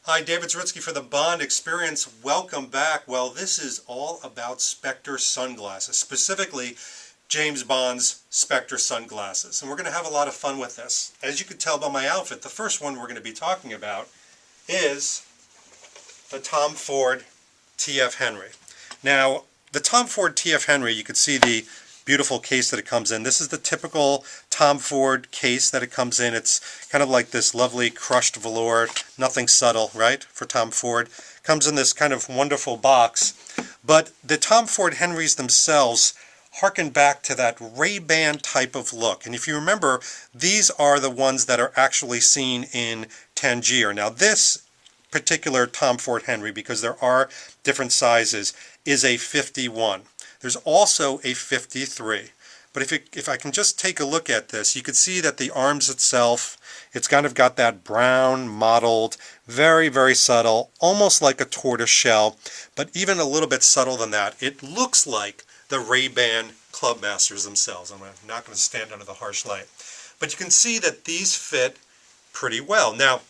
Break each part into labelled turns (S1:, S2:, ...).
S1: Hi, David Zaritsky for the Bond Experience. Welcome back. Well, this is all about Spectre sunglasses, specifically James Bond's Spectre sunglasses. And we're going to have a lot of fun with this. As you can tell by my outfit, the first one we're going to be talking about is the Tom Ford T.F. Henry. Now, the Tom Ford T.F. Henry, you can see the beautiful case that it comes in. This is the typical Tom Ford case that it comes in. It's kind of like this lovely crushed velour, nothing subtle, right, for Tom Ford. Comes in this kind of wonderful box. But the Tom Ford Henrys themselves harken back to that Ray-Ban type of look. And if you remember, these are the ones that are actually seen in Tangier. Now this particular Tom Ford Henry, because there are different sizes, is a 51. There's also a 53. But if I can just take a look at this, you can see that the arms itself, it's kind of got that brown, mottled, very, very subtle, almost like a tortoise shell, but even a little bit subtle than that. It looks like the Ray-Ban Clubmasters themselves. I'm not going to stand under the harsh light. But you can see that these fit pretty well. Now,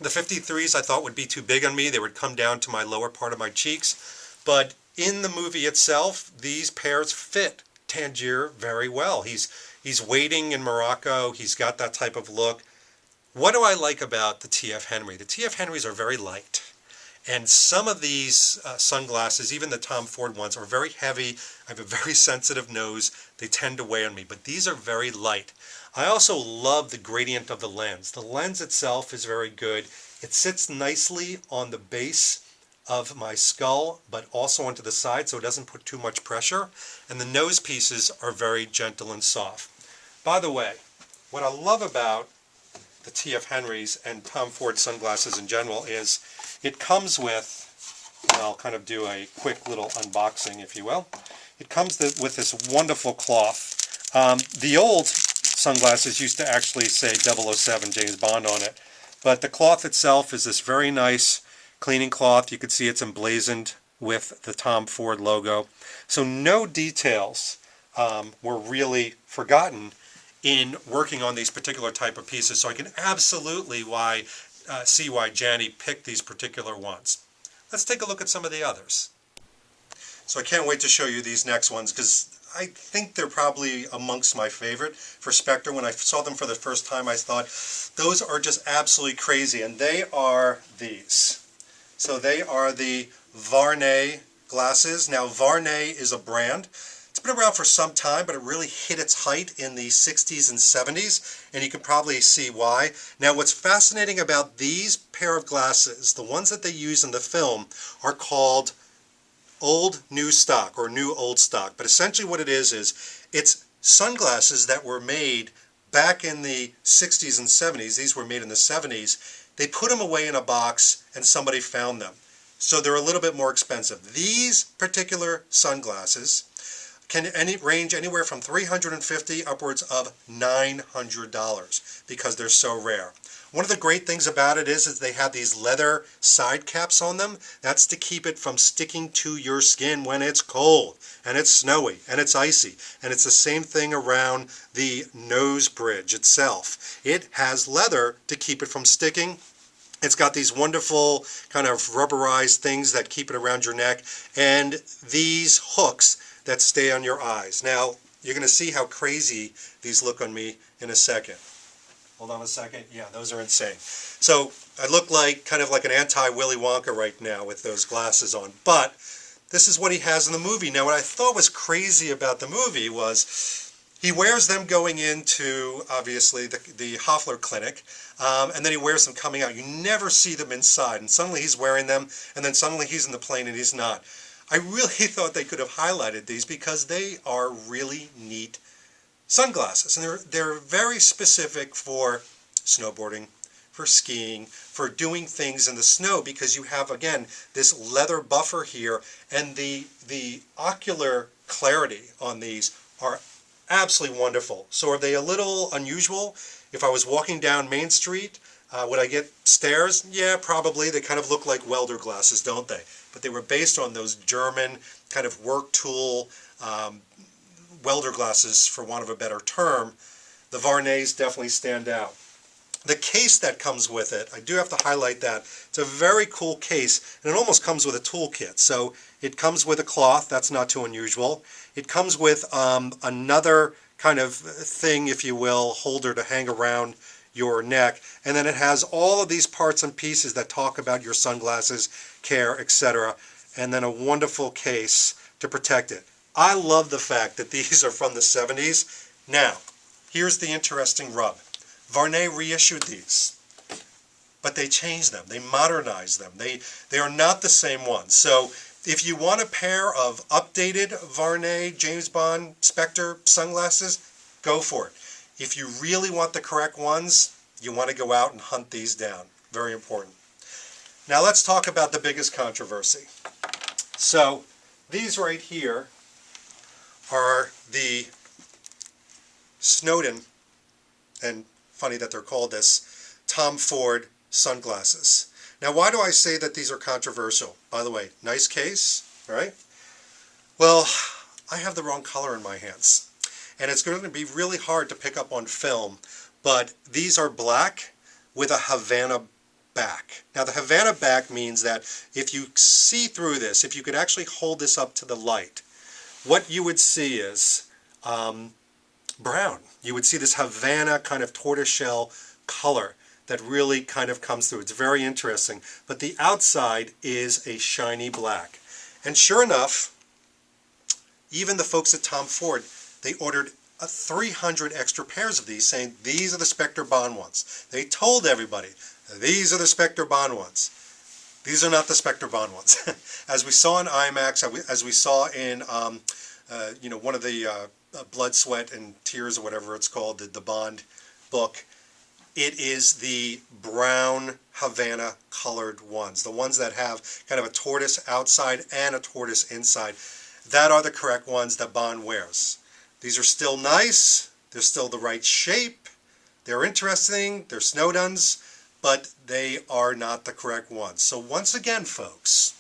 S1: the 53s I thought would be too big on me. They would come down to my lower part of my cheeks. But in the movie itself, these pairs fit Tangier very well. He's waiting in Morocco. He's got that type of look. What do I like about the T.F. Henry? The T.F. Henrys are very light. And some of these sunglasses, even the Tom Ford ones, are very heavy. I have a very sensitive nose. They tend to weigh on me. But these are very light. I also love the gradient of the lens. The lens itself is very good. It sits nicely on the base of my skull, but also onto the side so it doesn't put too much pressure. And the nose pieces are very gentle and soft. By the way, what I love about the T.F. Henrys and Tom Ford sunglasses in general is it comes with, and I'll kind of do a quick little unboxing, if you will. It comes with this wonderful cloth. The old sunglasses used to actually say 007 James Bond on it, but the cloth itself is this very nice cleaning cloth. You can see it's emblazoned with the Tom Ford logo. So no details were really forgotten in working on these particular type of pieces. So I can absolutely see why Janney picked these particular ones. Let's take a look at some of the others. So I can't wait to show you these next ones because I think they're probably amongst my favorite for Spectre. When I saw them for the first time, I thought, those are just absolutely crazy. And they are these. So they are the Vuarnet glasses. Now Vuarnet is a brand. It's been around for some time, but it really hit its height in the 60s and 70s, and you can probably see why. Now what's fascinating about these pair of glasses, the ones that they use in the film, are called old new stock or new old stock. But essentially what it is it's sunglasses that were made back in the 60s and 70s. These were made in the 70s. They put them away in a box and somebody found them. So they're a little bit more expensive. These particular sunglasses can range anywhere from $350 upwards of $900 because they're so rare. One of the great things about it is they have these leather side caps on them. That's to keep it from sticking to your skin when it's cold and it's snowy and it's icy. And it's the same thing around the nose bridge itself. It has leather to keep it from sticking. It's got these wonderful kind of rubberized things that keep it around your neck and these hooks that stay on your eyes. Now, you're going to see how crazy these look on me in a second. Hold on a second. Yeah, those are insane. So I look like kind of like an anti-Willy Wonka right now with those glasses on. But this is what he has in the movie. Now, what I thought was crazy about the movie was he wears them going into, obviously, the Hoffler Clinic, and then he wears them coming out. You never see them inside, and suddenly he's wearing them, and then suddenly he's in the plane and he's not. I really thought they could have highlighted these because they are really neat sunglasses, and they're very specific for snowboarding, for skiing, for doing things in the snow, because you have, again, this leather buffer here, and the ocular clarity on these are absolutely wonderful. So are they a little unusual? If I was walking down Main Street, would I get stares? Yeah, probably. They kind of look like welder glasses, don't they? But they were based on those German kind of work tool welder glasses, for want of a better term. The Vuarnets definitely stand out. The case that comes with it, I do have to highlight that. It's a very cool case, and it almost comes with a toolkit. So it comes with a cloth, that's not too unusual. It comes with another kind of thing, if you will, holder to hang around your neck, and then it has all of these parts and pieces that talk about your sunglasses, care, etc., and then a wonderful case to protect it. I love the fact that these are from the 70s. Now, here's the interesting rub. Vuarnet reissued these, but they changed them. They modernized them. They are not the same ones. So if you want a pair of updated Vuarnet James Bond Spectre sunglasses, go for it. If you really want the correct ones, you want to go out and hunt these down. Very important. Now let's talk about the biggest controversy. So these right here are the Snowdon, and funny that they're called this, Tom Ford sunglasses. Now why do I say that these are controversial? By the way, nice case, right? Well, I have the wrong color in my hands, and it's going to be really hard to pick up on film, but these are black with a Havana back. Now the Havana back means that if you see through this, if you could actually hold this up to the light, what you would see is brown. You would see this Havana kind of tortoiseshell color that really kind of comes through. It's very interesting. But the outside is a shiny black. And sure enough, even the folks at Tom Ford, they ordered 300 extra pairs of these, saying these are the Spectre Bond ones. They told everybody, these are the Spectre Bond ones. These are not the Spectre Bond ones. As we saw in IMAX, as we saw in one of the Blood, Sweat, and Tears, or whatever it's called, the Bond book, it is the brown Havana colored ones, the ones that have kind of a tortoise outside and a tortoise inside. That are the correct ones that Bond wears. These are still nice, they're still the right shape, they're interesting, they're Snowdons, but they are not the correct ones. So once again, folks,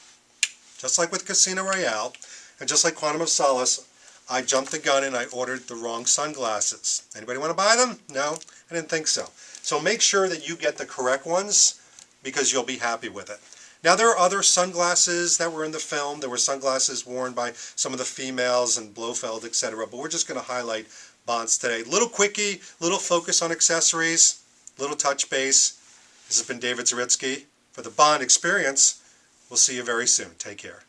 S1: just like with Casino Royale, and just like Quantum of Solace, I jumped the gun and I ordered the wrong sunglasses. Anybody want to buy them? No? I didn't think so. So make sure that you get the correct ones, because you'll be happy with it. Now there are other sunglasses that were in the film. There were sunglasses worn by some of the females and Blofeld, etc. But we're just going to highlight Bonds today. Little quickie, little focus on accessories, little touch base. This has been David Zaritsky for the Bond Experience. We'll see you very soon. Take care.